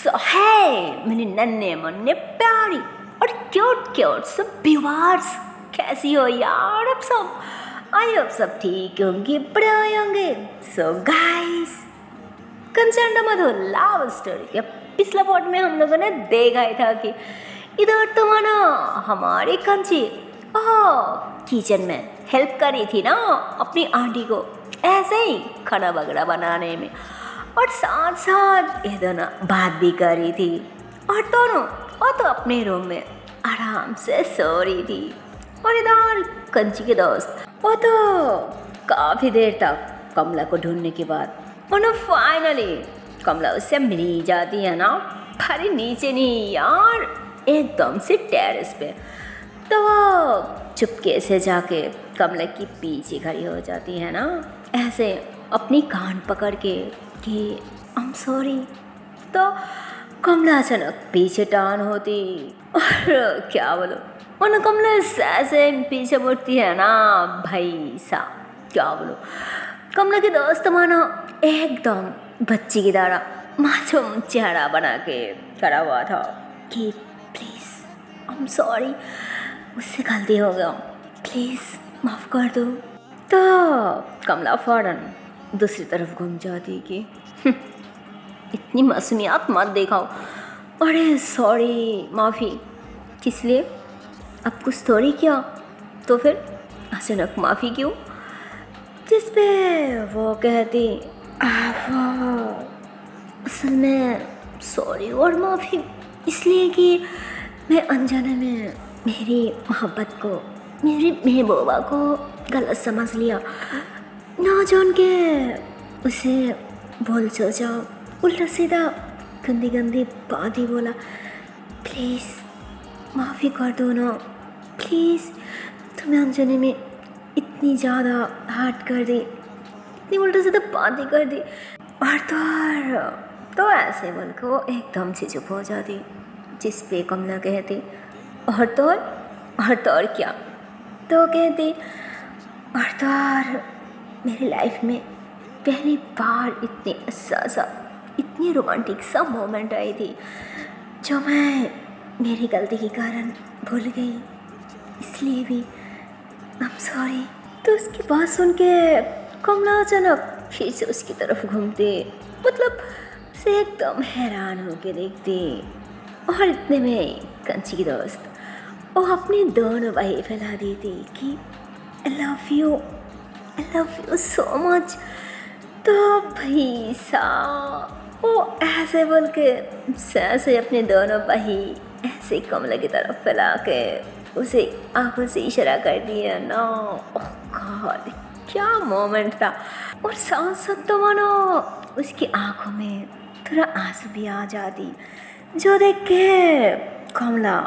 सो है मेरी नन्हे मुन्ने प्यारी और क्यूट क्यूट सब व्यूअर्स, कैसी हो यार अब सब? आई होप सब ठीक होंगे, बड़े होंगे। सो गाइस, कंसर्न मधुर लव स्टोरी के पिछला पार्ट में हम लोगों ने देखा ही था कि इधर तो माना हमारी कंची किचन में हेल्प करी थी ना अपनी आंटी को, ऐसे ही खाना वगैरह बनाने में, और साथ साथ ये दोनों बात भी करी थी। और दोनों तो अपने रूम में आराम से सो रही थी। और इधर कंची के दोस्त वो तो काफ़ी देर तक कमला को ढूंढने के बाद उन्हें फाइनली कमला उससे मिल ही जाती है ना, पर नीचे नहीं यार, एकदम से टेरेस पे। तो वो चुपके से जाके कमला की पीछे खड़ी हो जाती है ना, ऐसे अपनी कान पकड़ के कि आई एम सॉरी। तो कमला अचानक पीछे टान होती और क्या बोलो, उन कमला ऐसे पीछे मुड़ती है ना भाई साहब, क्या बोलो, कमला के दोस्त मानो एकदम बच्ची की तरह मासूम चेहरा बना के खड़ा हुआ था कि प्लीज़ आई एम सॉरी, मुझसे गलती हो गया, प्लीज़ माफ़ कर दो। तो कमला फ़ौरन दूसरी तरफ घूम जाती कि इतनी मासूमियत मत दिखाओ, अरे सॉरी, माफ़ी किस लिए, अब कुछ थोड़ी किया तो फिर अचानक माफ़ी क्यों? जिस पे वो कहती असल में सॉरी और माफ़ी इसलिए कि मैं अनजाने में मेरी मोहब्बत को, मेरी महबूबा को गलत समझ लिया, ना जान के उसे बोल सोचा, उल्टा सीधा गंदी गंदी बात ही बोला। प्लीज़ माफ़ी कर दो ना, प्लीज़, तुम्हें अनजाने में इतनी ज़्यादा हर्ट कर दी, इतनी उल्टा सीधा बात ही कर दी। और तो ऐसे बोल के वो एकदम से चुप हो जाती, जिस पे कमला कहती और तो और क्या? तो कहती और तो और मेरी लाइफ में पहली बार इतनी इतनी रोमांटिक सा मोमेंट आई थी जो मैं मेरी गलती के कारण भूल गई, इसलिए भी आई एम सॉरी। तो उसकी बात सुन के कमला अचानक फिर से उसकी तरफ घूमती, मतलब उसे एकदम हैरान होके देखती। और इतने में कंची की दोस्त वो अपनी दोनों बाहें फैला दी थी कि I love you so much. तो भाई साहब वो ऐसे बोल के ऐसे अपने दोनों बाहें ऐसे कमला की तरफ फैला के उसे आंखों से इशारा कर दिया ना। ओह गॉड, क्या मोमेंट था। और साथ साथ तो मानो उसकी आंखों में थोड़ा आंसू भी आ जाती, जो देख के कमला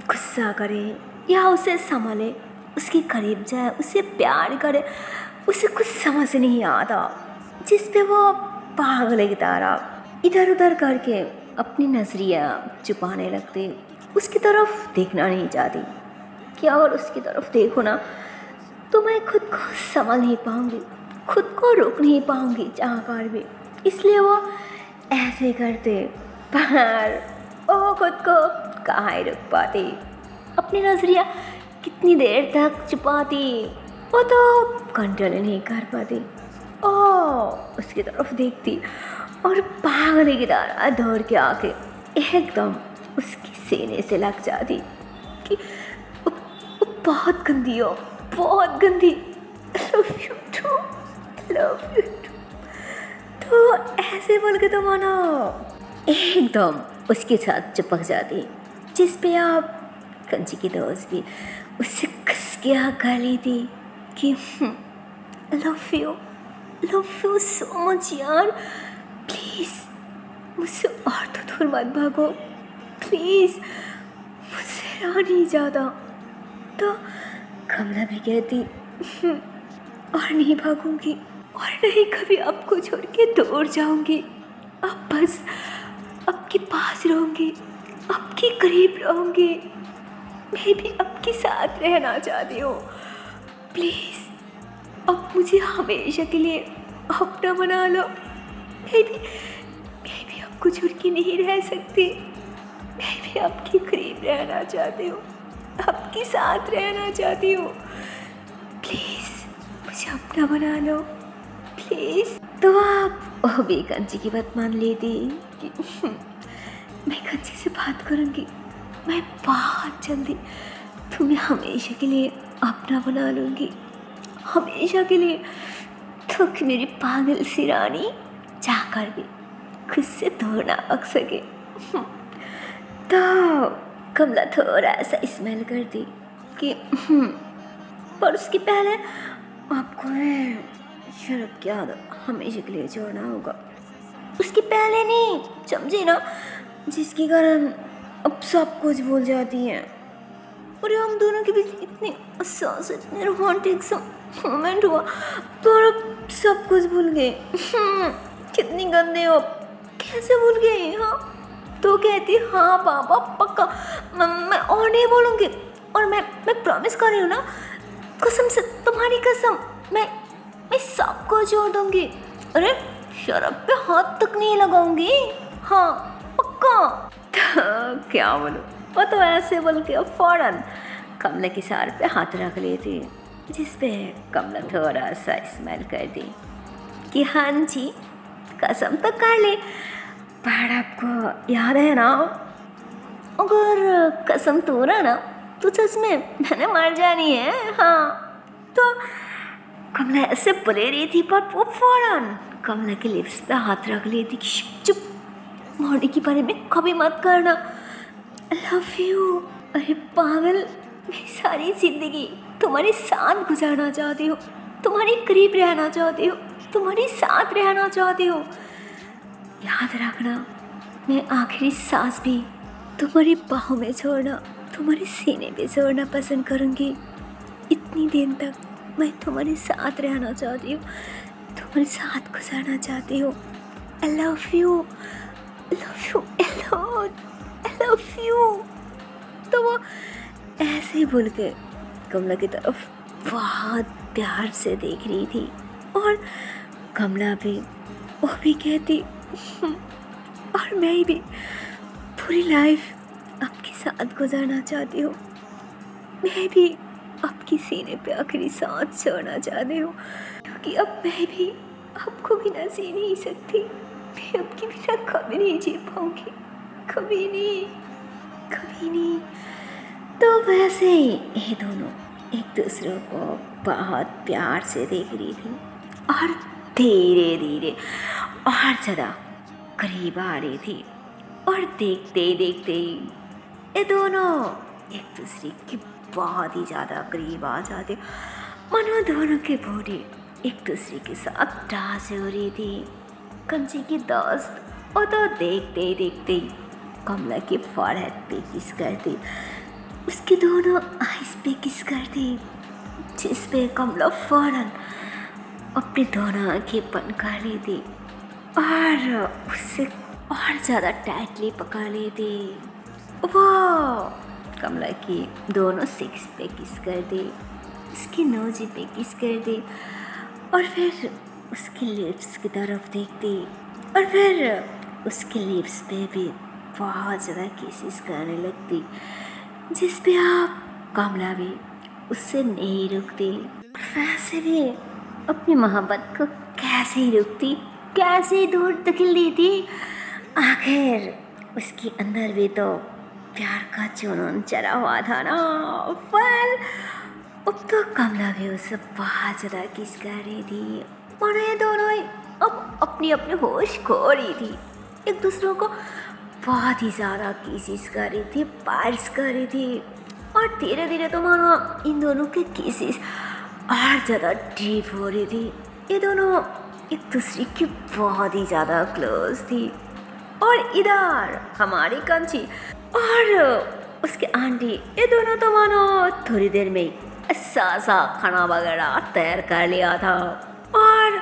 गुस्सा करे या उसे संभाले, उसके करीब जाए, उसे प्यार करे, उसे कुछ समझ नहीं आता, जिस पे वो पागल की तरह इधर उधर करके अपनी नजरिया छुपाने लगती, उसकी तरफ देखना नहीं चाहती कि अगर उसकी तरफ देखो ना तो मैं खुद को संभाल नहीं पाऊँगी, खुद को रोक नहीं पाऊँगी जहाँ कर भी, इसलिए वो ऐसे करते, पर वो खुद को कहाँ ही रोक पाती, अपनी नजरिया कितनी देर तक छुपाती, वो तो कंट्रोल नहीं कर पाती। उसकी तरफ देखती और पागल की तरह दौड़ के आके एकदम उसकी सीने से लग जाती कि वो बहुत गंदी हो, बहुत गंदी, लव यू टू। तो ऐसे बोल के तो मानो एकदम उसके साथ चिपक जाती, जिस पे आप कंची की दोस्त भी उससे कस के कर ली थी कि लव यू सो मच यार, प्लीज़ मुझसे और तो दूर मत भागो, प्लीज़ मुझसे रहा नहीं जाता। तो कमला भी कहती और नहीं भागूंगी और नहीं कभी आपको छोड़ के दूर जाऊंगी, अब बस आपके पास रहूंगी, आपके करीब रहूंगी, मैं भी आपके साथ रहना चाहती हूँ, प्लीज़ अब मुझे हमेशा के लिए अपना बना लो, मैं भी आपको छोड़ के नहीं रह सकती। मैं भी आपके करीब रहना चाहती हूँ, आपके साथ रहना चाहती हूँ। प्लीज़ मुझे अपना बना लो, प्लीज़। तो आप भी कंची की बात मान लेती कि मैं कंची से बात करूँगी, मैं बहुत जल्दी तुम्हें हमेशा के लिए अपना बना लूँगी, हमेशा के लिए। तो कि मेरी पागल सी रानी जाकर भी खुद से दूर ना भाग सके। तो कमला थोड़ा सा स्मेल करती कि पर उसके पहले आपको शराब की आदत हमेशा के लिए छोड़ना होगा। उसके पहले नहीं, समझे ना, जिसके कारण अब सब कुछ भूल जाती हैं। और हम दोनों के बीच इतनी एहसास, इतने रोमांटिक सा मोमेंट हुआ, पर अब सब कुछ भूल गए। कितनी गंदे हो, कैसे भूल गए? हाँ तो कहती हाँ बाबा पक्का, मैं और नहीं बोलूँगी। और मैं प्रॉमिस कर रही हूँ ना, कसम से, तुम्हारी कसम, मैं सबको छोड़ दूँगी। अरे शराब पे हाथ तक नहीं लगाऊंगी, हाँ पक्का। तो क्या बोलूं, वो तो ऐसे बोल के फौरन कमला के सर पे हाथ रख लेती, जिसपे कमला थोड़ा सा स्माइल कर दी कि हाँ जी कसम तो कर ले, पर आपको याद है ना, अगर कसम तोड़ा ना तो सच में मैंने मर जानी है। हाँ तो कमला ऐसे बोले रही थी, पर वो फौरन कमला के लिप्स पे हाथ रख लेती कि चुप, मॉडी के बारे में कभी मत करना, आई लव यू। अरे पागल, मैं सारी जिंदगी तुम्हारे साथ गुजारना चाहती हूँ, तुम्हारे करीब रहना चाहती हूँ, तुम्हारे साथ रहना चाहती हूँ। याद रखना, मैं आखिरी सांस भी तुम्हारी बाहों में छोड़ना, तुम्हारे सीने पे छोड़ना पसंद करूँगी। इतनी दिन तक मैं तुम्हारे साथ रहना चाहती हूँ, तुम्हारे साथ गुजारना चाहती हूँ। I love you, I love you, I love you. तो वो ऐसे ही बोल के कमला की तरफ बहुत प्यार से देख रही थी, और कमला भी वो भी कहती और मैं भी पूरी लाइफ आपके साथ गुजारना चाहती हूँ, मैं भी आपके सीने पे आखिरी सांस छोड़ना चाहती हूँ, क्योंकि अब मैं भी आपको बिना जी नहीं सकती, मैं आपके बिना कभी नहीं जी पाऊँगी, कभी नहीं, कभी नहीं। तो वैसे ही ये दोनों एक दूसरे को बहुत प्यार से देख रही थी, और धीरे धीरे और ज़्यादा करीब आ रही थी, और देखते ही देखते ही ये दोनों एक दूसरे के बहुत ही ज़्यादा करीब आ जाते, मानो दोनों की बॉडी एक दूसरे के साथ टच हो रही थी। कंची की दोस्त वो तो देखते ही देखते ही कमला के फॉरहेड पे किस करती, उसके दोनों आइज पे किस करती, जिस पे कमला फौरन अपनी दोनों आंखें बंद कर लेती और उससे और ज़्यादा टाइटली पकड़ लेती। वो कमला की दोनों सिक्स पे किस कर दी, उसकी नोज़ पे किस कर दी, और फिर उसके लिप्स की तरफ देखती, और फिर उसके लिप्स पे भी बहुत ज़्यादा किसेस करने लगती, जिस पे आप कमला भी उससे नहीं रुकती। वैसे भी अपनी मोहब्बत को कैसे ही रुकती, कैसे दूर धकेल देती। आखिर उसके अंदर भी तो प्यार का जुनून चढ़ा हुआ था ना। फल अब तो कमला भी उससे बहुत ज़्यादा किस कर रही थी, और ये दोनों ही अब अपनी अपनी होश खो रही थी, एक दूसरों को बहुत ही ज़्यादा किसेस कर रही थी, पार्स कर रही थी, और धीरे धीरे तो मानो इन दोनों के किसेस और ज़्यादा डीप हो रही थी। ये दोनों एक दूसरे की बहुत ही ज़्यादा क्लोज थी। और इधर हमारी कंची और उसके आंटी, ये दोनों तो मानो थोड़ी देर में अच्छा सा खाना वगैरह तैयार कर लिया था, और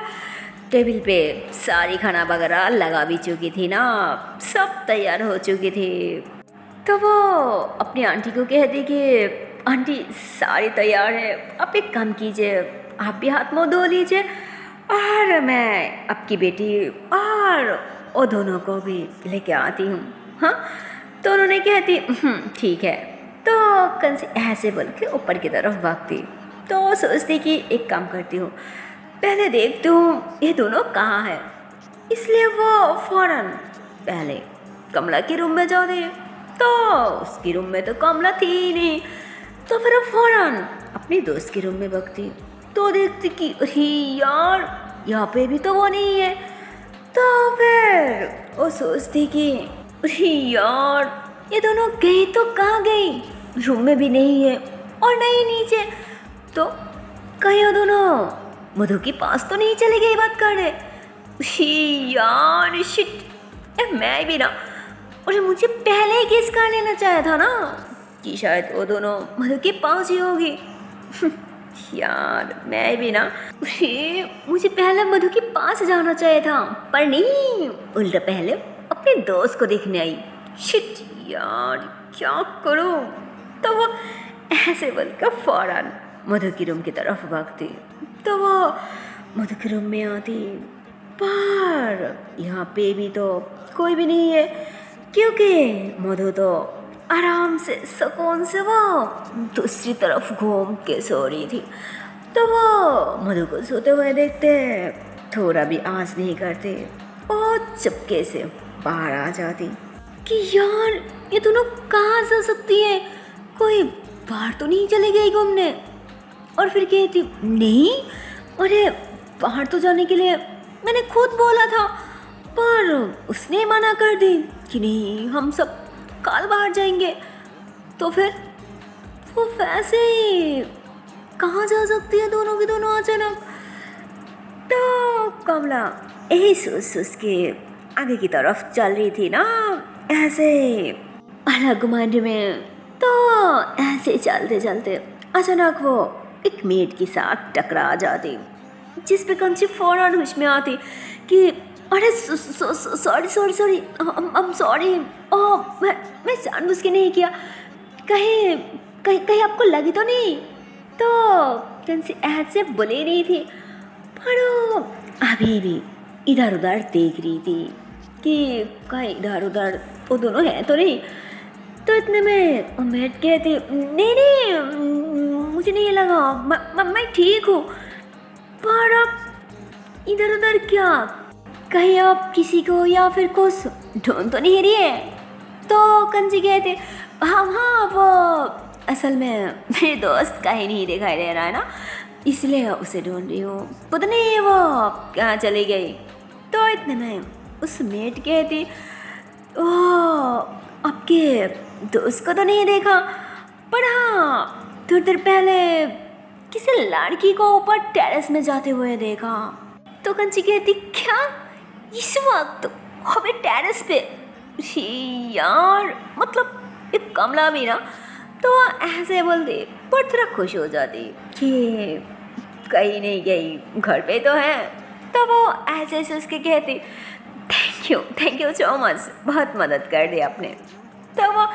टेबल पे सारी खाना वगैरह लगा भी चुकी थी ना, सब तैयार हो चुकी थी। तो वो अपनी आंटी को कहती कि आंटी सारी तैयार है, आप एक काम कीजिए, आप भी हाथ मुँह धो लीजिए, और मैं आपकी बेटी और और दोनों को भी लेके आती हूँ। हाँ, तो उन्होंने कहती ठीक है। तो कंसी ऐसे बोल के ऊपर की तरफ भागती। तो सोचती कि एक काम करती हूँ, पहले देखती हूँ ये दोनों कहाँ है। इसलिए वो फौरन पहले कमला के रूम में जाती। तो उसकी रूम में तो कमला थी ही नहीं। तो फिर वो फौरन अपनी दोस्त के रूम में भागती। तो देखती कि अरे यार, यहाँ पे भी तो वो नहीं है। तो फिर वो सोचती कि अरे यार, ये दोनों गई तो कहाँ गई, रूम में भी नहीं है और नहीं नीचे। तो कहीं वो दोनों मधु के पास तो नहीं चली गई बात करने। यार शिट, मैं भी ना, और मुझे पहले ही गेस कर लेना चाहिए था ना कि शायद वो दोनों मधु के पास ही होगी। यार मैं भी ना, मुझे पहले मधु के पास जाना चाहिए था, पर नहीं, उल्टा पहले अपने दोस्त को देखने आई। शिट यार, क्या करूं। तो वो ऐसे बोलकर फौरन मधु की रूम की तरफ भागती। तो वो मधु के रूम में आती, पर यहाँ पे भी तो कोई भी नहीं है, क्योंकि मधु तो आराम से सुकून से वो दूसरी तरफ घूम के सो रही थी। तो वो मधु को सोते हुए देखते थोड़ा भी आस नहीं करते और चुपके से बाहर आ जाती कि यार, ये दोनों कहाँ जा सकती है, कोई बाहर तो नहीं चली गई घूमने। और फिर कहती नहीं, अरे बाहर तो जाने के लिए मैंने खुद बोला था, पर उसने मना कर दी कि नहीं, हम सब कल बाहर जाएंगे। तो फिर वो वैसे ही कहाँ जा सकती है दोनों की दोनों अचानक। तो कमला यही सोच के आगे की तरफ चल रही थी ना, ऐसे अलग माइंड में। तो ऐसे चलते चलते अचानक वो एक मेड के साथ टकरा जाती, जिस पे कंची फौरन होश में आती कि अरे sorry sorry sorry, I'm sorry, मैं जानबूझ के नहीं किया, कहीं कहीं कहीं आपको लगी तो नहीं। तो कंसी ऐसे बोली रही थी, पर वो अभी भी इधर उधर देख रही थी कि कहीं इधर उधर वो दोनों हैं तो नहीं। तो इतने में उम्मीद कहती नहीं नहीं, मुझे नहीं लगा, मैं ठीक हूँ। पर अब इधर उधर क्या, कहीं आप किसी को या फिर कुछ ढूंढ तो नहीं रही है। तो कंजी कहते हाँ हाँ, वो असल में मेरे दोस्त कहीं नहीं दिखाई दे रहा है ना, इसलिए उसे ढूंढ रही हूँ, पता नहीं वो कहाँ चली गई। तो इतने में उस मेट कहती ओह, आपके दोस्त को तो नहीं देखा, पर हाँ थोड़ी देर पहले किसी लड़की को ऊपर टेरेस में जाते हुए देखा। तो कंची कहती क्या, इस वक्त हमें टेरेस पे? यार मतलब एक कमला भी ना, तो ऐसे बोलती, पर थोड़ा खुश हो जाती कि कहीं नहीं गई, घर पे तो है। तो वो ऐसे ऐसे उसके कहती थैंक यू सो मच, बहुत मदद कर दी आपने। तो वो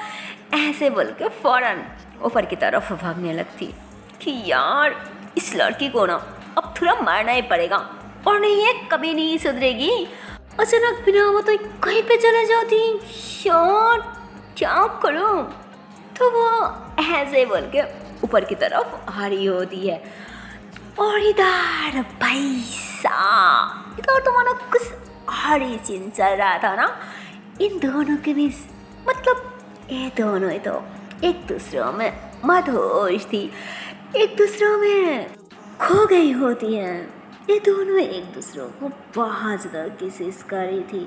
ऐसे बोल के फ़ौरन ऊपर की तरफ भागने लगती कि यार, इस लड़की को ना अब थोड़ा मारना ही पड़ेगा, और नहीं है कभी नहीं सुधरेगी। अचानक बिना वो तो कहीं पे चले जाती, यार क्या करूं। तो वो ऐसे बोल के ऊपर की तरफ आ रही होती है, और इधर पैसा, इधर तो मानो कुछ और ही सीन चल रहा था ना इन दोनों के बीच। मतलब ये दोनों ही तो एक दूसरों में मदहोश थी, एक दूसरों में खो गई होती हैं। ये दोनों एक दूसरों को बहुत ज़्यादा किसेस कर रही थी।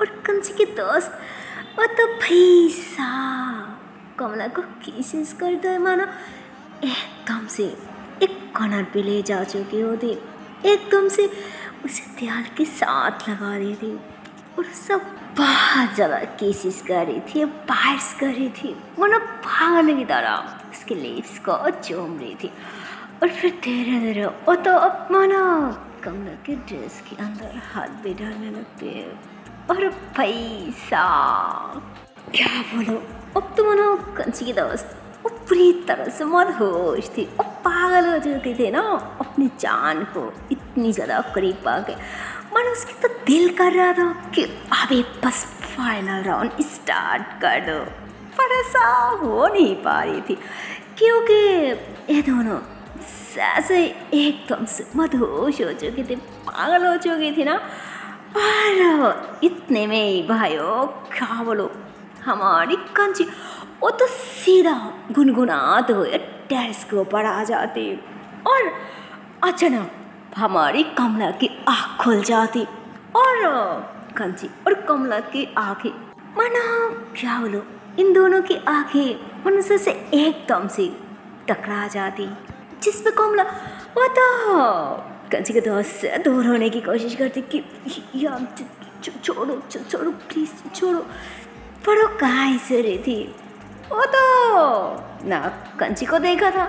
और कंची के दोस्त मतलब पैसा कमला को किसेस करते हुए माना एकदम से एक कॉर्नर पे ले जा चुकी होती, एकदम से उसे दिल के साथ लगा रही थी, और सब बहुत ज़्यादा केसेस कर रही थी, बाइट्स कर रही थी, मतलब पागल की तरह उसके लिप्स को चूम रही थी। और फिर धीरे धीरे वो तो अब माना कमला के ड्रेस के अंदर हाथ भी डालने लगती है। और पैसा क्या बोलो, अब तो मानो कंची की दोस्त वो पूरी तरह से मदहोश थी, वो पागल हो चुकी थी ना अपनी जान को इतनी ज़्यादा करीब पाके। और उसकी तो दिल कर रहा था कि अभी बस फाइनल राउंड स्टार्ट कर दो, पर ऐसा हो नहीं पा रही थी क्योंकि ये दोनों ऐसे एकदम से मदहोश हो चुकी थी, पागल हो चुकी थी ना। और इतने में ही भाइयों क्या बोलो, हमारी कंची वो तो सीधा गुनगुनाते हुए टेरेस के ऊपर आ जाती और अचानक हमारी कमला की आँख खुल जाती और कंची और कमला की आँखें मानो क्या बोलो, इन दोनों की आँखें मनुष्य से एकदम से टकरा जाती, जिस पे कमला वो तो कंची के दोस्त से दूर होने की कोशिश करती कि यार छोड़ो छोड़ो प्लीज छोड़ो, पर वो कहाँ से रही थी, वो तो ना कंची को देखा था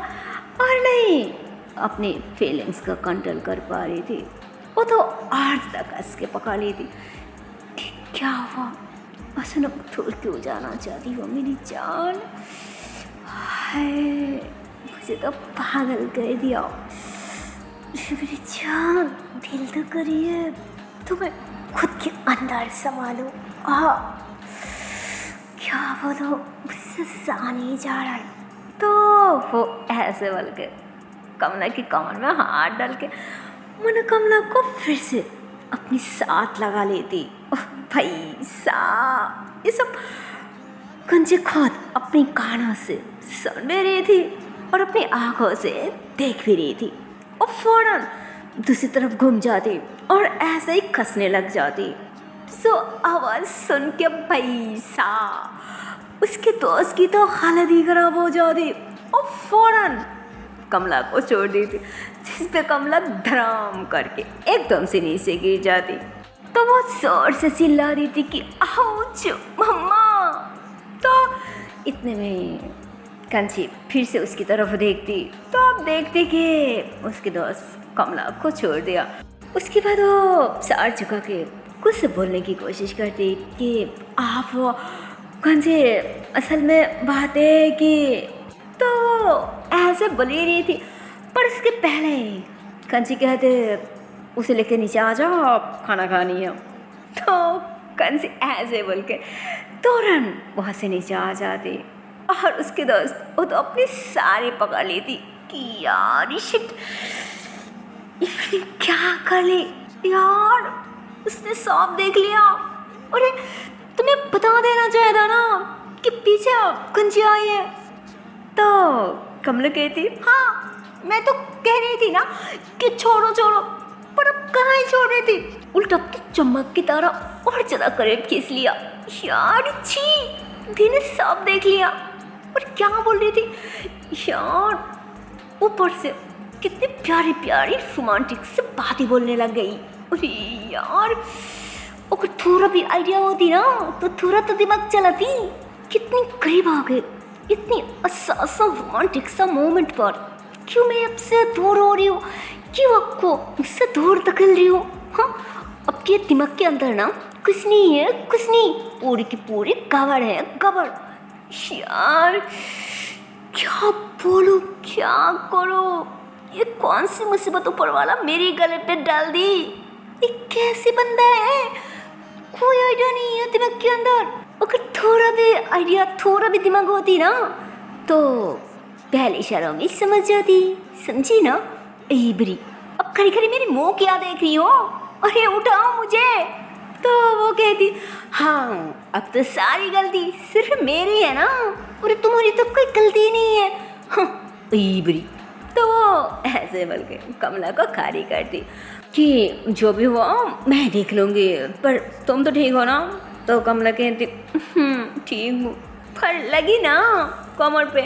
और नहीं अपनी फीलिंग्स का कंट्रोल कर पा रही थी। वो तो आज तक कस के पका ली थी कि क्या हुआ, अचानक छोड़ क्यों जाना चाहती हो मेरी जान, हाय मुझे तो पागल कर दिया मेरी जान, दिल तो करिए तुम्हें खुद के अंदर संभालो, क्या बोलो मुझसे सहा नहीं जा रहा है। तो वो ऐसे बोल के कमला की कमर में हाथ डाल के मन कमला को फिर से अपनी साथ लगा लेती। भाई साहब ये सब कंची खुद अपनी कानों से सुन भी रही थी और अपनी आंखों से देख भी रही थी और फौरन दूसरी तरफ घूम जाती और ऐसे ही खसने लग जाती। सो आवाज़ सुन के भाई साहब उसके दोस्त की तो हालत ही खराब हो जाती और फौरन कमला को छोड़ देती, जिस पे कमला धड़ाम करके एकदम से नीचे गिर जाती। तो वो जोर से चिल्ला रही थी कि आउच मम्मा। तो इतने में कंची फिर से उसकी तरफ देखती तो अब देखती कि उसके दोस्त कमला को छोड़ दिया। उसके बाद वो सर झुका के कुछ बोलने की कोशिश करती कि आप वो कंची असल में बात है कि, तो ऐसे बोली रही थी पर उसके पहले कंची कहते उसे लेके नीचे आ जाओ आप खाना खानी है। तो कंची ऐसे बोल के तुरंत वहाँ से नीचे आ जाती और उसके दोस्त वो तो अपनी सारी पकड़ लेती कि यार शिट इसने क्या कर ली यार, उसने सांप देख लिया। अरे तुम्हें बता देना चाहिए था ना कि पीछे कंची आई है। तो कमला कहती हाँ मैं तो कह रही थी ना कि छोड़ो छोड़ो, पर अब कहाँ ही छोड़ रही थी, उल्टा तो चमक की तरह और ज़्यादा करीब खींच लिया। यार छी धी ने सब देख लिया और क्या बोल रही थी यार, ऊपर से कितनी प्यारी प्यारी रोमांटिक से बातें बोलने लग गई। अरे यार अगर थोड़ा भी आइडिया होती ना तो थोड़ा तो दिमाग चलाती, कितनी करीब आ गए इतनी सा रोमांटिक सा मोमेंट पर। क्यों मैं आपसे दूर हो रही हूँ, क्यों आपको मुझसे दूर धकेल रही हूँ। हाँ आपके दिमाग के अंदर ना कुछ नहीं है, कुछ नहीं, पूरी की पूरी गड़बड़ है गड़बड़। यार क्या बोलूं क्या करो, ये कौन सी मुसीबत ऊपर वाला मेरे गले पे डाल दी, ये कैसे बंदा है, कोई आइडिया नहीं है दिमाग के अंदर। अगर थोड़ा भी आइडिया थोड़ा भी दिमाग होती ना तो पहले इशारों में समझ जाती, समझी ना। एबरी अब खड़ी खड़ी मेरी मुंह क्या देख रही हो, अरे उठाओ मुझे। तो वो कहती हाँ अब तो सारी गलती सिर्फ मेरी है ना, अरे तुम्हारी तो कोई गलती नहीं है। हाँ एबरी। तो वो ऐसे बोल के कमला को खारी करती कि जो भी हुआ मैं देख लूँगी, पर तुम तो ठीक हो ना। तो कमला कहती ठीक हूँ, पर लगी ना कमर पे।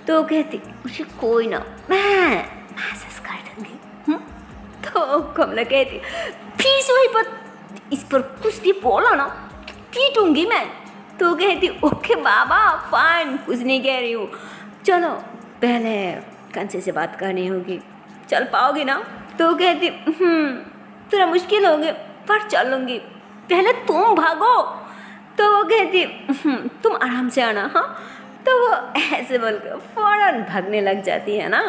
तो कहती मुझे कोई ना मैं मैसेज कर दूँगी। तो कमला कहती फिर से वही पर इस पर कुछ भी बोला ना पीटूँगी मैं। तो कहती ओके बाबा फाइन, कुछ नहीं कह रही हूँ, चलो पहले कंचे से बात करनी होगी, चल पाओगी ना। तो कहती थोड़ा मुश्किल होगी पर चल लूँगी, पहले तुम भागो। तो वो कहती तुम आराम से आना। हाँ तो वो ऐसे बोलकर फौरन भागने लग जाती है ना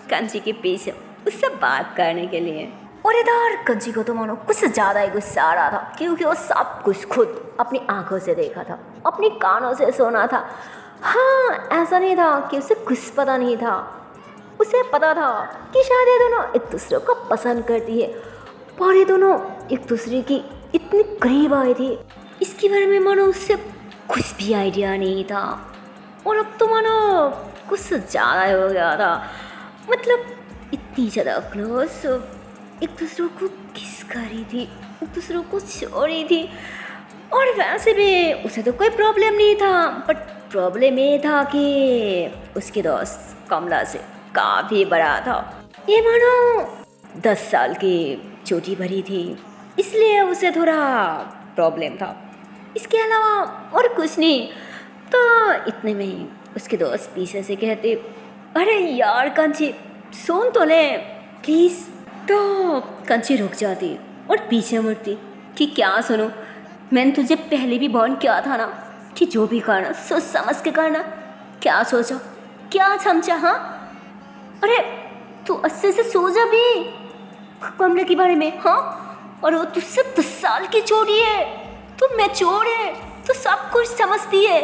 कंची के पीछे उससे बात करने के लिए। और इधर कंची को तो मानो कुछ ज़्यादा ही गुस्सा आ रहा था, क्योंकि वो सब कुछ खुद अपनी आंखों से देखा था, अपनी कानों से सुना था। हाँ, ऐसा नहीं था कि उसे कुछ पता नहीं था, उसे पता था कि शायद ये दोनों एक दूसरे को पसंद करती है, और ये दोनों एक दूसरे की इतनी करीब आए थे, इसके बारे में मानो उससे कुछ भी आइडिया नहीं था। और अब तो मानो कुछ ज़्यादा हो गया था, मतलब इतनी ज़्यादा क्लोज, एक दूसरे को किस कर रही थी, एक दूसरे को छोड़ रही थी। और वैसे भी उसे तो कोई प्रॉब्लम नहीं था, बट प्रॉब्लम ये था कि उसकी दोस्त कमला से काफ़ी बड़ा था। ये मानो 10 साल की छोटी भरी थी, इसलिए उसे थोड़ा प्रॉब्लम था, इसके अलावा और कुछ नहीं। तो इतने में ही उसके दोस्त पीछे से कहते, अरे यार कंची सुन तो ले प्लीज़। तो कंची रुक जाती और पीछे मुड़ती कि क्या सुनो, मैंने तुझे पहले भी वार्न किया था ना कि जो भी करना सोच समझ के करना। क्या सोचा, क्या समझा? हाँ, अरे तू अच्छे से सोचा भी कमले के बारे में। हाँ, और वो तुझसे 10 साल की छोटी है, तू मैच्योर है, तू सब कुछ समझती है,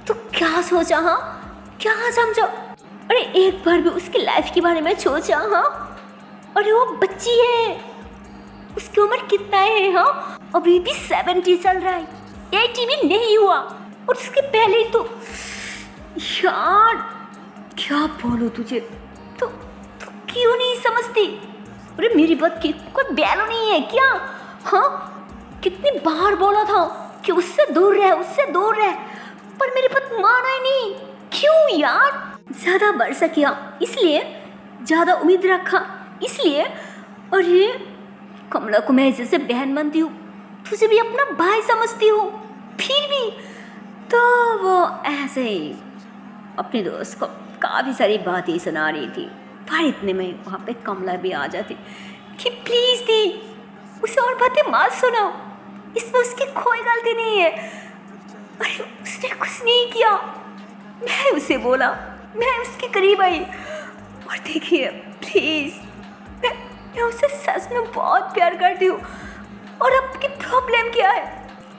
तो क्या सोचा? हाँ, क्या समझा? अरे एक बार भी उसकी लाइफ के बारे में सोचा? हाँ, अरे वो बच्ची है, उसकी उम्र कितना है? हाँ, अभी भी 70 चल रहा है, 80 भी नहीं हुआ, और उसके पहले ही तो यार क्या बोलूं तुझे, तो क्यों नहीं समझती? अरे मेरी बात की कोई वैल्यू नहीं है क्या? हाँ, कितनी बार बोला था कि उससे दूर रह, उससे दूर रह, पर मेरी बात माना ही नहीं। क्यों यार? ज़्यादा भरोसा किया इसलिए, ज़्यादा उम्मीद रखा इसलिए। और ये कमला को मैं जैसे बहन मानती हूँ, तुझे भी अपना भाई समझती हूँ, फिर भी तो वो ऐसे ही अपने दोस्त को काफ़ी सारी बातें सुना रही थी। पर इतने में वहाँ पे कमला भी आ जाती कि प्लीज़ दी उसे और बातें मत सुनाओ, इसमें उसकी कोई गलती नहीं है। अरे उसने कुछ नहीं किया, मैं उसे बोला, मैं उसके करीब आई, और देखिए प्लीज़, मैं उसे सच में बहुत प्यार करती हूँ। और अब की प्रॉब्लम क्या है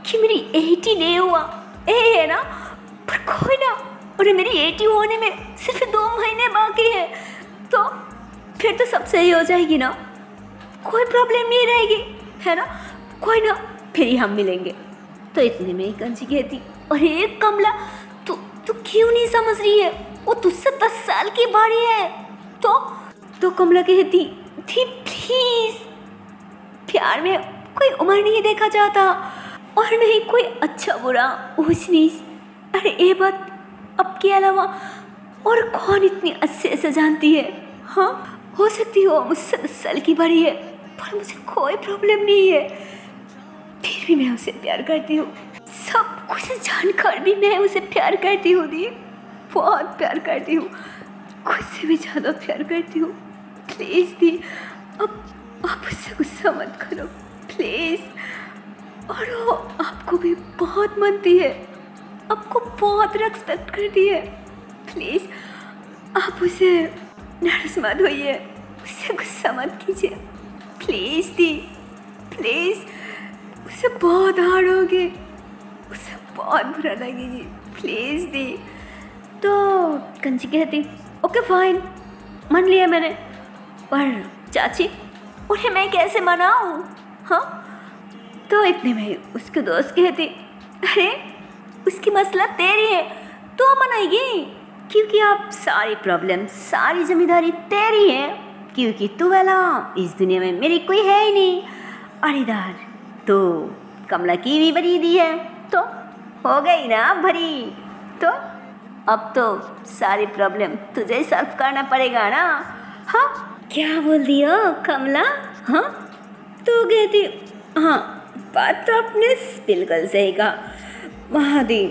कि मेरी 80 नहीं हुआ, है ना, पर कोई ना, और मेरी 80 होने में सिर्फ 2 महीने बाकी है, तो फिर तो सब सही हो जाएगी ना, कोई प्रॉब्लम नहीं रहेगी, है ना, कोई ना, फिर ही हम मिलेंगे। तो इतने में ही कंची कहती, अरे कमला तू क्यों नहीं समझ रही है, वो तुझसे 10 साल की बड़ी है। तो कमला कहती थी, प्लीज़, प्यार में कोई उम्र नहीं देखा जाता, और नहीं कोई अच्छा बुरा ऊंच नीच। अरे ये बात अब के अलावा और कौन इतनी अच्छे से जानती है? हाँ, हो सकती हो मुझसे 10 साल की बड़ी है, पर मुझे कोई प्रॉब्लम नहीं है, फिर भी मैं उसे प्यार करती हूँ। सब कुछ जानकर भी मैं उसे प्यार करती हूँ दी, बहुत प्यार करती हूँ, खुद से भी ज़्यादा प्यार करती हूँ। प्लीज़ दी, अब आप उससे गुस्सा मत करो प्लीज़। और वो आपको भी बहुत मानती है, आपको बहुत रेस्पेक्ट करती है, प्लीज़ आप उसे नाराज़ मत होइए, उससे गुस्सा मत कीजिए प्लीज़ दी, प्लीज़। उसे बहुत हार्ड होगी, उसे बहुत बुरा लगेगी, प्लीज़ दी। तो कंची कहती, ओके फाइन, मान लिया मैंने, पर चाची उन्हें मैं कैसे मनाऊँ? हाँ, तो इतने में उसके दोस्त कहती, अरे उसकी मसला तेरी है, तो मनाएगी, क्योंकि आप सारी प्रॉब्लम, सारी जिम्मेदारी तेरी है, क्योंकि तू वाला इस दुनिया में मेरी कोई है ही नहीं। और इधर तो कमला की भी भरी दी है, तो हो गई ना भरी, तो अब तो सारी प्रॉब्लम तुझे ही सॉल्व करना पड़ेगा ना। हाँ, क्या बोल दिया कमला? हाँ, तो कहती, हाँ बात तो आपने बिल्कुल सही कहा वहाँ दी।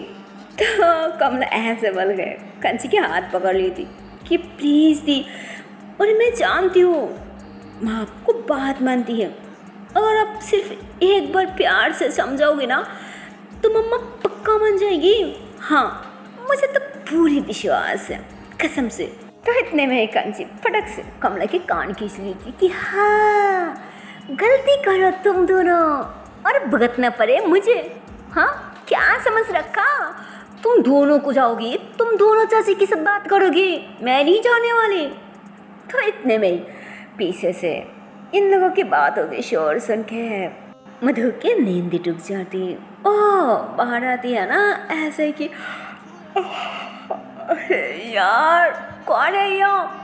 तो कमला ऐसे बोल गए, कंची के हाथ पकड़ ली थी कि प्लीज़ दी, और मैं जानती हूँ माँ आपको बात मानती है, अगर आप सिर्फ एक बार प्यार से समझाओगे ना तो मम्मा पक्का मान जाएगी। हाँ, मुझे तो पूरी विश्वास है, कसम से। तो इतने में कंची फटक से कमला के कान खींच ली थी कि हाँ गलती करो तुम दोनों और भुगतना पड़े मुझे। हाँ, क्या समझ रखा? तुम दोनों को जाओगी, तुम दोनों चाची के साथ बात करोगी, मैं नहीं जाने वाली। तो इतने में ही पीछे से इन लोगों की बातों के शोर सुन के मधु की नींद टूट जाती। ओह, बाहर आती है ना ऐसे कि यार कौन है यहाँ?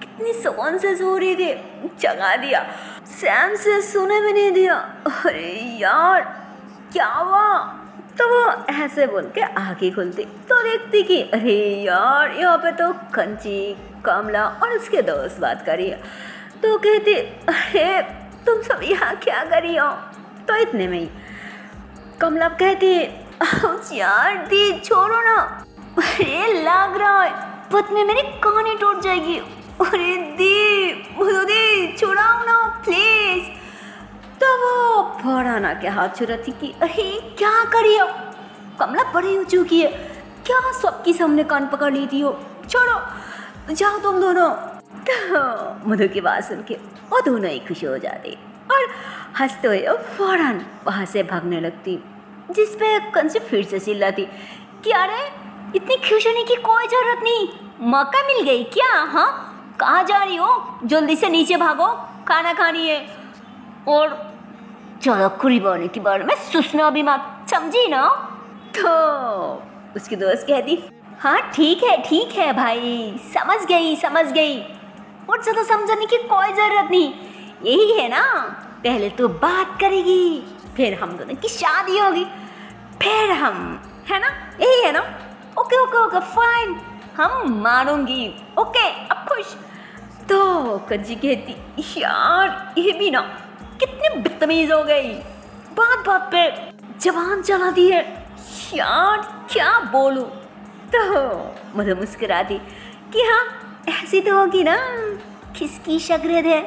कितनी सोन से सो रही थी, जगा दिया, सैम से सोने भी नहीं दिया। अरे यार क्या हुआ? तो वो ऐसे बोल के आगे खुलती तो देखती कि अरे यार यहाँ पे तो कंची, कमला और उसके दोस्त बात कर रही है। तो कहती अरे तुम सब यहाँ क्या कर रही हो? तो इतने में ही कमला कहती यार दी छोड़ो ना, अरे लग रहा है पत में मेरी कहानी टूट जाएगी। अरे दी दी छुड़ाओ ना प्लीज। तो वो फौराना के हाथ छुड़ाती कि अरे क्या करी हो? कमला बड़ी हो चुकी है, क्या सबकी सामने कान पकड़ लेती हो? छोड़ो, जाओ तुम दोनों। तो मधु की बात सुन के वो दोनों ही खुश हो जाते और हंसते हुए फौरन वहाँ से भागने लगती, जिसपे कंची फिर से चिल्लाती कि अरे इतनी खुश होने की कोई जरूरत नहीं, मौका मिल गई क्या? हाँ, कहाँ जा रही हो? जल्दी से नीचे भागो, खाना खानी है और ज़्यादा करीब आने के बारे में सोचना भी मत, समझी ना? तो उसकी दोस्त कहती हाँ ठीक है भाई, समझ गई और ज़्यादा समझाने की कोई ज़रूरत नहीं, यही है ना, पहले तो बात करेगी, फिर हम दोनों की शादी होगी, फिर हम, है ना, यही है ना? ओके फाइन, हम मानूंगी, ओके अब खुश। तो कंची कहती यार ये भी ना कितनी बदतमीज हो गई, बात बात पे जबान चलाती है, यार क्या बोलूं। तो मधु मुस्कुराती कि हाँ ऐसी तो होगी ना, किसकी शक्ल है,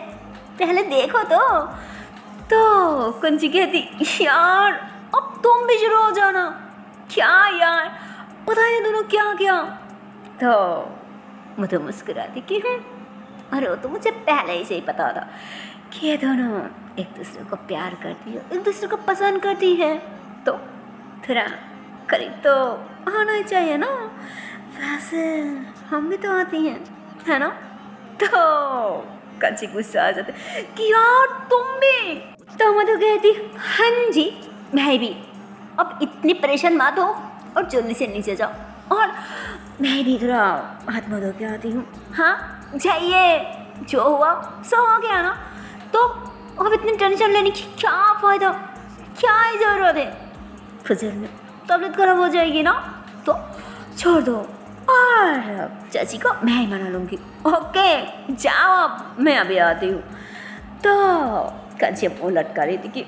पहले देखो तो कंची कहती यार अब तुम भी शुरू हो जाना। क्या यार बताइए दोनों क्या क्या? तो मधु मुस्कुराती कि अरे वो तो मुझे पहले ही से ही पता था कि ये दोनों एक दूसरे को प्यार करती है, एक दूसरे को पसंद करती है, तो थोड़ा करीब तो आना ही चाहिए ना, वैसे हम भी तो आती हैं, है ना? तो कंची गुस्सा आ जाते कि यार तुम भी। तो मधु कहती हाँ जी मैं भी, अब इतनी परेशान मत हो और जल्दी से नीचे जाओ और मैं भी थोड़ा हाथ मुँह धो के आती हूँ। हाँ जाइए, जो हुआ सो हो गया ना, तो अब इतनी टेंशन लेने की क्या फ़ायदा, क्या ही ज़रूरत है, फजल में तबीयत खराब हो जाएगी ना, तो छोड़ दो और चाची को मैं ही मना लूँगी। ओके जाओ, अब मैं अभी आती हूँ। तो कंची वो लटका रही थी कि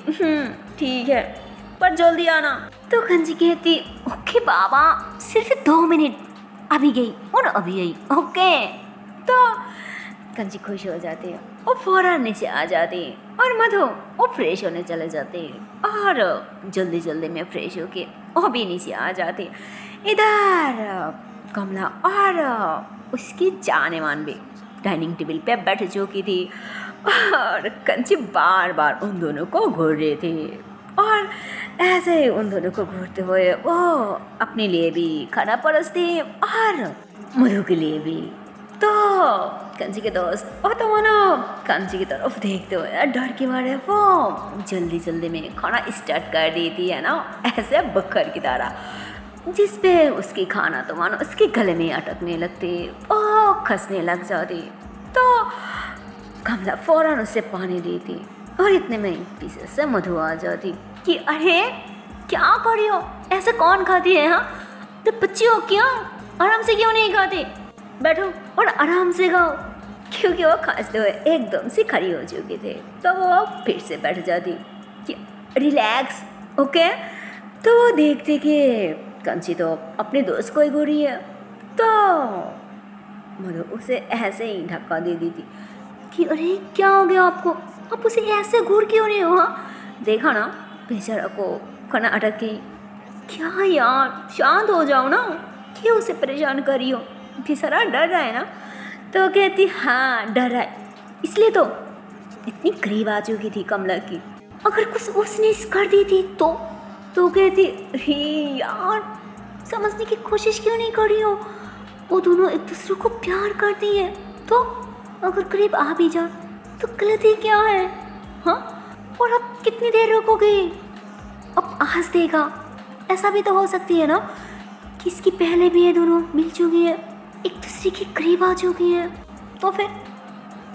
ठीक है पर जल्दी आना। तो कंची कहती ओके बाबा, सिर्फ 2 मिनट, अभी गई और अभी आई, ओके। तो कंची खुश हो जाती है और फौरन नीचे आ जाती और मधु वो फ्रेश होने चले जाते और जल्दी में फ्रेश होके वो भी नीचे आ जाती। इधर कमला और उसकी जाने मान भी डाइनिंग टेबल पे बैठ चुकी थी और कंची बार बार उन दोनों को घूर रही थी और ऐसे उन दोनों को घूरते हुए वो अपने लिए भी खाना परसती और मधु के लिए भी। तो कंची के दोस्त और तो मानो कंची की तरफ देखते हुए डर के मारे वो जल्दी में खाना स्टार्ट कर दी थी, है ना, ऐसे बखर की तरह, जिस पे उसकी खाना तो मानो उसके गले में अटकने लगती और खसने लग जाती। तो कमला फौरन उससे पानी देती और इतने में पीछे से मधु आ जाती कि अरे क्या कर रही हो, ऐसे कौन खाती है? हाँ तो बच्ची हो क्या, आराम से क्यों नहीं खाते, बैठो और आराम से खाओ, क्योंकि वो खांसते हुए एकदम से खड़ी हो चुकी थे। तो वो फिर से बैठ जाती कि रिलैक्स, ओके। तो वो देखते कि कंची तो अपने दोस्त को ही घूर रही है, तो मधु उसे ऐसे ही धक्का दे दी थी कि अरे क्या हो गया आपको, आप उसे ऐसे घूर क्यों रहे हो? हाँ देखा ना बेचारा को खाना अटक गई, क्या यार शांत हो जाओ ना, क्यों उसे परेशान कर रही हो, बेचारा डर रहा है ना। तो कहती हाँ डर रहा है, इसलिए तो इतनी करीब आ चुकी थी कमला की, अगर कुछ उसने कर दी थी तो कहती हे यार समझने की कोशिश क्यों नहीं कर रही हो, वो दोनों एक दूसरे को प्यार करती है, तो अगर करीब आ भी जा तो गलती क्या है? हाँ, और अब कितनी देर रुकोगे? अब आज देगा, ऐसा भी तो हो सकती है ना कि इसकी पहले भी ये दोनों मिल चुकी है, एक दूसरे के करीब आ चुकी है, तो फिर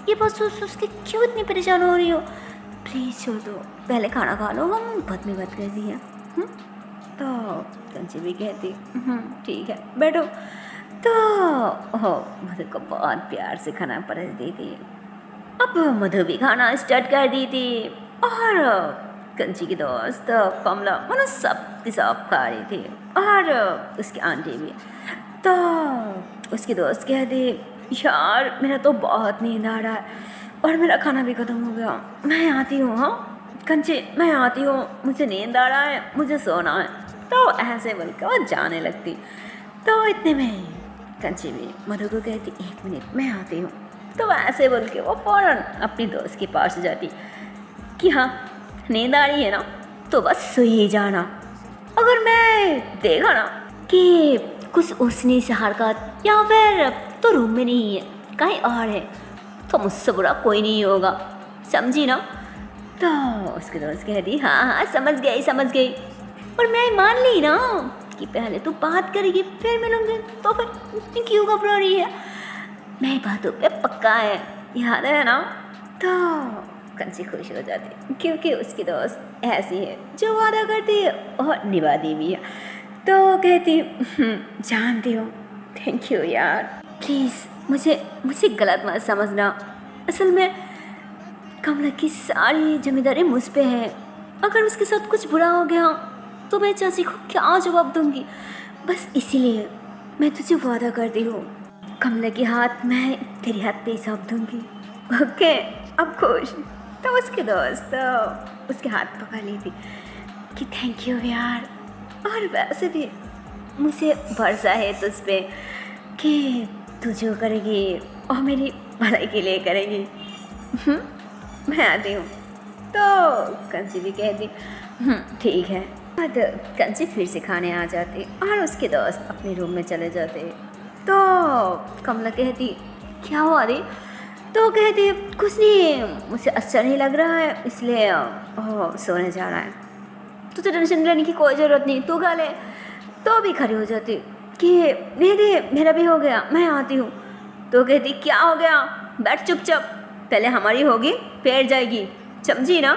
ये बात सोच के क्यों इतनी परेशान हो रही हो? प्लीज़ छोड़ दो, पहले खाना खा लो, हम बाद में बात करती हैं। तो कंची भी कहती ठीक है बैठो। तो मधु को बहुत प्यार से खाना परोस दी थी। अब मधु भी खाना स्टार्ट कर दी थी और कंची की दोस्त कमला मतलब सब खा रही थी और उसकी आंटी भी। तो उसकी दोस्त कहती यार मेरा तो बहुत नींद आ रहा है और मेरा खाना भी ख़त्म हो गया, मैं आती हूँ। हाँ कंची मैं आती हूँ, मुझे नींद आ रहा है, मुझे सोना है। तो ऐसे बोलकर वो जाने लगती। तो इतने में कंची भी मधु को कहती 1 मिनट मैं आती हूँ। तो ऐसे बोल के वो फ़ौरन अपनी दोस्त के पास जाती कि हाँ नींद आ रही है ना तो बस सो ही जाना, अगर मैं देखा ना कि कुछ उसने से हरकत या फिर तो रूम में नहीं है कहीं और है तो मुझसे बुरा कोई नहीं होगा, समझी ना? तो उसके दोस्त कहती हाँ समझ गई, और मैं मान ली ना कि पहले तो बात करेगी फिर मिलूंगी, तो फिर इतनी क्यों घबरा रही है? मेरी बातों पे पक्का है, याद है ना? तो कंची खुश हो जाती क्योंकि उसकी दोस्त ऐसी है जो वादा करती है और निभाती भी है। तो कहती जानती हूँ, थैंक यू यार, प्लीज़ मुझे गलत मत समझना, असल में कमला की सारी जिम्मेदारी मुझ पे है, अगर उसके साथ कुछ बुरा हो गया तो मैं चाची को क्या जवाब दूंगी, बस इसीलिए मैं तुझे वादा करती हूँ कमला के हाथ मैं तेरे हाथ पे सौंप दूंगी, ओके? अब खुश। तो उसके दोस्त उसके हाथ पकड़ ली थी कि थैंक यू यार, और वैसे भी मुझे भरोसा है तुझ पे कि तू जो करेगी और मेरी भलाई के लिए करेगी। मैं आती हूँ। तो कंची भी कहती ठीक है। बाद कंची फिर से खाने आ जाती और उसके दोस्त अपने रूम में चले जाते। तो कमला कहती क्या हुआ रे? तो कहती कुछ नहीं, मुझे अच्छा नहीं लग रहा है इसलिए सोने जा रहा है, तुझे टेंशन लेने की कोई ज़रूरत नहीं, तू खा ले। तो भी खड़ी हो जाती कि दीदी मेरा भी हो गया, मैं आती हूँ। तो कहती क्या हो गया, बैठ चुपचाप, पहले हमारी होगी फिर जाएगी, समझी ना?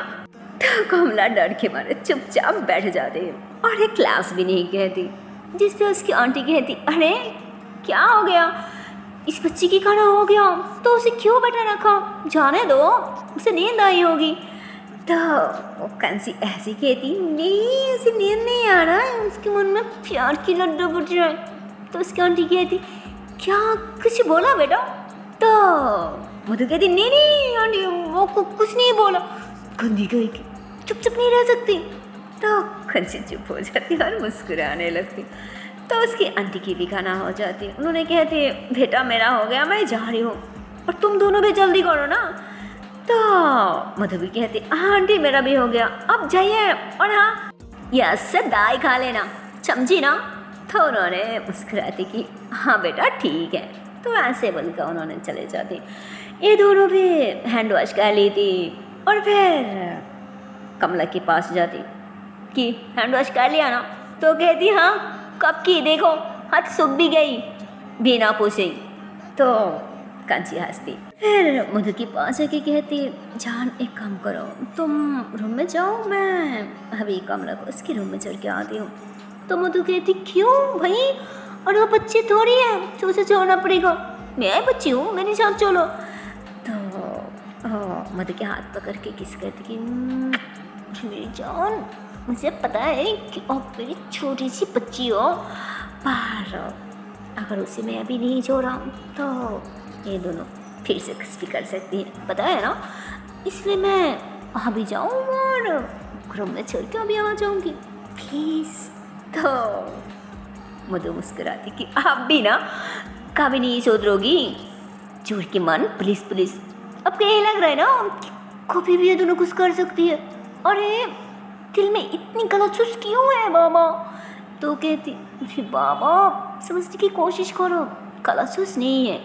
तो कमला डर के मारे चुपचाप बैठ जाती और एक क्लास भी नहीं कहती, जिस पे उसकी आंटी कहती अरे क्या हो गया, इस बच्ची की खाना हो गया तो उसे क्यों बैठा रखा, जाने दो, उसे नींद आई होगी। तो वो कंसी ऐसी कहती नहीं उसे नींद नहीं आ रहा है, उसके मन में प्यार की लड्डू फूट रहा है। तो उसकी आंटी कहती क्या कुछ बोला बेटा? तो मधु कहती नहीं आंटी वो कुछ नहीं बोला। गंदी गई की चुप नहीं रह सकती। तो कंची चुप हो जाती और मुस्कुराने लगती। तो उसकी आंटी की भी खाना हो जाती, उन्होंने कहती बेटा मेरा हो गया, मैं जा रही हूँ और तुम दोनों भी जल्दी करो ना। तो मधु भी कहती हाँ आंटी मेरा भी हो गया, अब जाइए और हाँ यस से दाई खा लेना, समझी ना? तो उन्होंने मुस्कुराती कि हाँ बेटा ठीक है। तो ऐसे बोलकर उन्होंने चले जाते। ये दोनों भी हैंड वॉश कर ली थी और फिर कमला के पास जाती कि हैंड वॉश कर लिया ना? तो कहती हाँ कब की, देखो हाथ सूख भी गई बिना पूछे। तो कंची हंसती, फिर मधु के पास आके कहती जान एक काम करो, तुम रूम में जाओ, मैं अभी कमला को उसके रूम में चढ़ के आती हूँ। तो मधु कहती क्यों भाई, और वो बच्ची थोड़ी है तो उसे छोड़ना पड़ेगा, मैं बच्ची हूँ मेरे साथ चलो। तो मधु के हाथ पकड़ के किस करती कि मेरी जान मुझे पता है कि आप मेरी छोटी सी बच्ची हो, पर अगर उसे मैं अभी नहीं छोड़ा तो ये दोनों फिर से कुछ भी कर सकती हैं, पता है ना? इसलिए मैं अभी जाऊँ और रूम में छोड़ के अभी आ जाऊँगी प्लीज़। तो मधु मुस्कुराती कि आप भी ना कभी नहीं सुधरोगी, चूर के मन पुलिस। अब कहीं लग रहा है ना कि कभी भी ये दोनों कुछ कर सकती है। अरे दिल में इतनी गलतफहमी क्यों है बाबा? तो कहती अरे बाबा समझने की कोशिश करो, गलतफहमी नहीं है।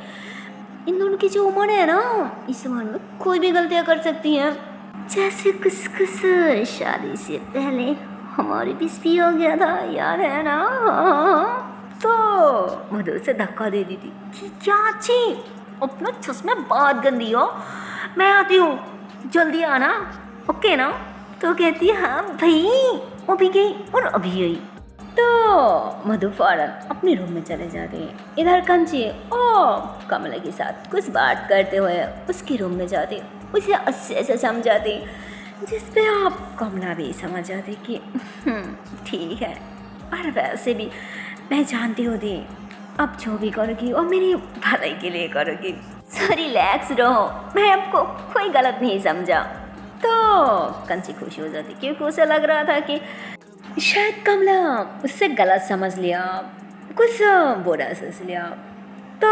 इन दोनों की जो उम्र है ना, इस उम्र में कोई भी गलतियाँ कर सकती हैं। जैसे कुछ कुछ शादी से पहले हमारे बीच भी हो गया था, याद है ना? तो मधु से धक्का दे दी थी कि क्या अच्छी अपना चश्मे बात गंदी हो, मैं आती हूँ, जल्दी आना, ओके ना? तो कहती है हाँ भाई, अभी गई और अभी आई। तो मधु फौरन अपने रूम में चले जाते हैं। इधर कंची और कमला के साथ कुछ बात करते हुए उसके रूम में जाते, उसे अच्छे से समझाते, जिस पे आप कमला भी समझ जाते कि ठीक है, और वैसे भी मैं जानती हूँ दी, अब जो भी करोगी और मेरी भलाई के लिए करोगी, सो रिलैक्स रहो, मैं आपको कोई गलत नहीं समझा। तो कंची खुश हो जाती क्योंकि उसे लग रहा था कि शायद कमला उससे गलत समझ लिया, कुछ बुरा सोच लिया। तो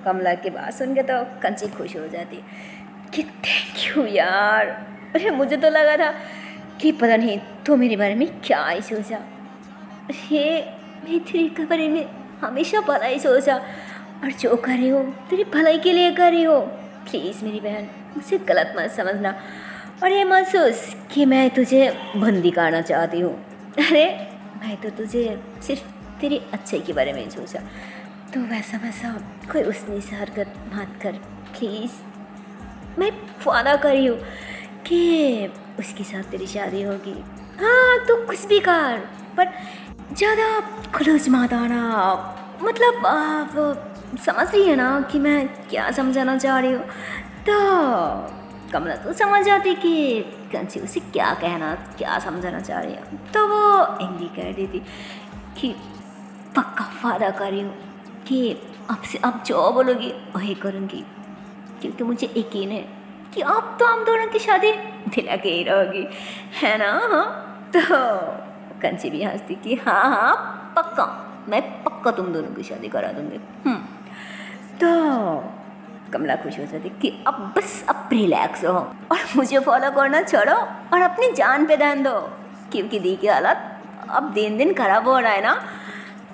कमला की बात सुन के तो कंची खुश हो जाती कि थैंक यू यार, अरे मुझे तो लगा था कि पता नहीं तो मेरे बारे में क्या ही सोचा। अरे मैं तेरे बारे में हमेशा भला ही सोचा, और जो कर रही हो तेरी भलाई के लिए कर रही हो। प्लीज़ मेरी बहन मुझे गलत मत समझना, और ये मत सोच कि मैं तुझे बंदी करना चाहती हूँ। अरे मैं तो तुझे सिर्फ तेरे अच्छे के बारे में सोचा, तो वैसा वैसा कोई उसने से हरकत मत कर प्लीज़। मैं वादा करी हूँ कि उसके साथ तेरी शादी होगी। हाँ तो कुछ भी कर, पर ज़्यादा क्लोज मत आना। मतलब आप समझ रही है ना कि मैं क्या समझाना चाह रही हूँ? तो कमला तो समझ जाती कि कंची उसे क्या कहना, क्या समझाना चाह रही है। तो वो एंग्री कर देती कि पक्का वादा कर रही हूँ कि अब से अब जो बोलोगी वही करूँगी, क्योंकि मुझे यकीन है कि अब तो हम दोनों की शादी दिला के ही रहोगी, है ना? तो कंची भी हंसती कि हाँ हाँ पक्का, मैं पक्का तुम दोनों की शादी करा दूँगी। तो कमला खुश हो जाती कि अब बस अब रिलैक्स रहो और मुझे फॉलो करना छोड़ो और अपनी जान पे ध्यान दो, क्योंकि दी की हालत अब दिन दिन खराब हो रहा है ना।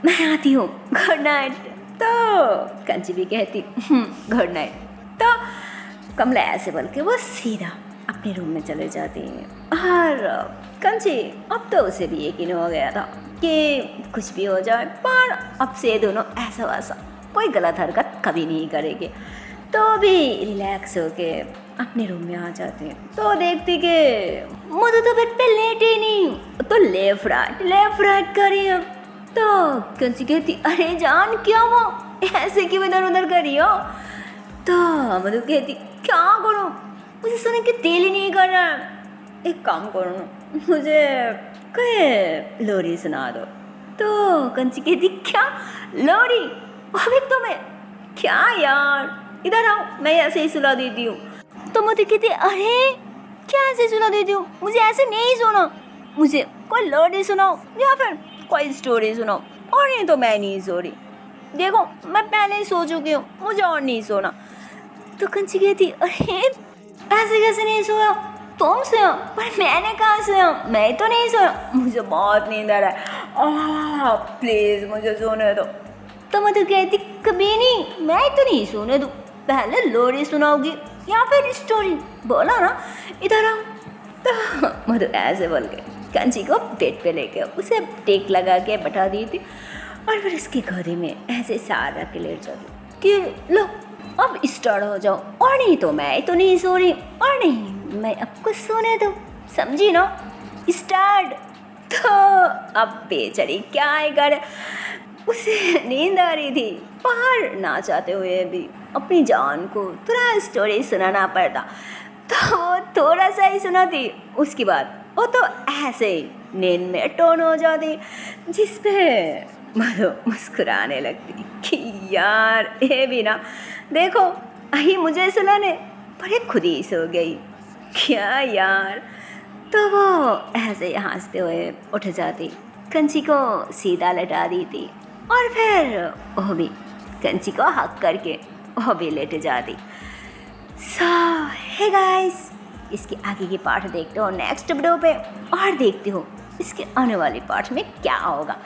मैं आती हूँ, गुड नाइट। तो कंची भी कहती गुड नाइट। तो कमला ऐसे बोल के वो सीधा अपने रूम में चले जाती है। और कंची अब तो उसे भी यकीन हो गया था कि कुछ भी हो जाए, पर अब से दोनों ऐसा वैसा कोई गलत हरकत कभी नहीं करेंगे। तो भी रिलैक्स होके अपने रूम में आ जाते हैं। तो देखती कि मुझे तो बेड पे लेटे ही नहीं, तो लेफ्ट राइट कर रही है। तो कंची कहती अरे जान क्या वो ऐसे क्यों इधर उधर कर रही हो? तो मधु कहती क्या करूँ, मुझे सुनने के दिल ही नहीं कर रहा है। एक काम करो ना, मुझे कोई लोरी सुना दो। तो कंची कहती क्या लोरी? अभी तुम्हें क्या यार, इधर आओ, मैं ऐसे ही सुला देती हूँ। तो मधु कहती अरे क्या ऐसे सुला देती हूँ, मुझे ऐसे नहीं सुना, मुझे कोई लोरी सुनाओ या फिर कोई स्टोरी सुनाओ, और नहीं तो मैं नहीं सो रही। देखो मैं पहले ही सो चुकी हूँ, मुझे और नहीं सोना। तो कंची कहती अरे ऐसे कैसे नहीं सोया, तुम सोया, पर मैंने कहाँ सोया, मैं तो नहीं सोया, मुझे बहुत नींद आ रहा है, प्लीज़ मुझे सोने दो। तो मधु कहती कभी नहीं, मैं तो नहीं सोने दूँ, पहले लोरी सुनाओगी या फिर स्टोरी, बोला ना, इधर आओ। तो मधु ऐसे बोल के कंची को बेड पे लेके उसे टेक लगा के बैठा दी थी, और फिर उसकी गोदी में ऐसे सारा के लेट जाती कि लो अब स्टार्ट हो जाओ, और नहीं तो मैं तो नहीं सो रही, और नहीं मैं आपको सोने दो, समझी ना, स्टार्ट। तो अब बेचारी क्या है करे, उसे नींद आ रही थी, पर ना चाहते हुए भी अपनी जान को थोड़ा स्टोरी सुनाना पड़ता, तो वो थोड़ा सा ही सुनाती, उसके बाद वो तो ऐसे ही नींद में टोन हो जाती, जिस पे मधु मुस्कुराने लगती कि यार ये भी ना, देखो आई मुझे सुनाने पर ये खुद ही सो गई, क्या यार। तो वो ऐसे ही हंसते हुए उठ जाती, कंची को सीधा लटा दी थी, और फिर वो भी कंची को हक करके वो भी लेट जाती। सो हे गाइस, इसके आगे के पार्ट देखते हो नेक्स्ट वीडियो पे और देखते हो इसके आने वाले पार्ट में क्या होगा।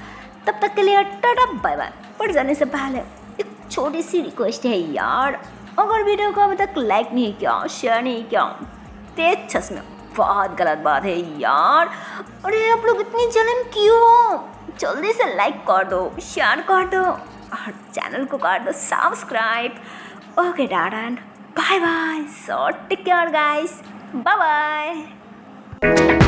तब तक के लिए टाटा बाय बाय। पढ़ जाने से पहले एक छोटी सी रिक्वेस्ट है यार, अगर वीडियो को अभी तक लाइक नहीं किया, शेयर नहीं किया, तेज छस में बहुत गलत बात है यार। अरे आप लोग इतनी जलन क्यों हो? जल्दी से लाइक कर दो, शेयर कर दो और चैनल को कर दो subscribe. Okay tata and bye bye. So take care guys, bye bye.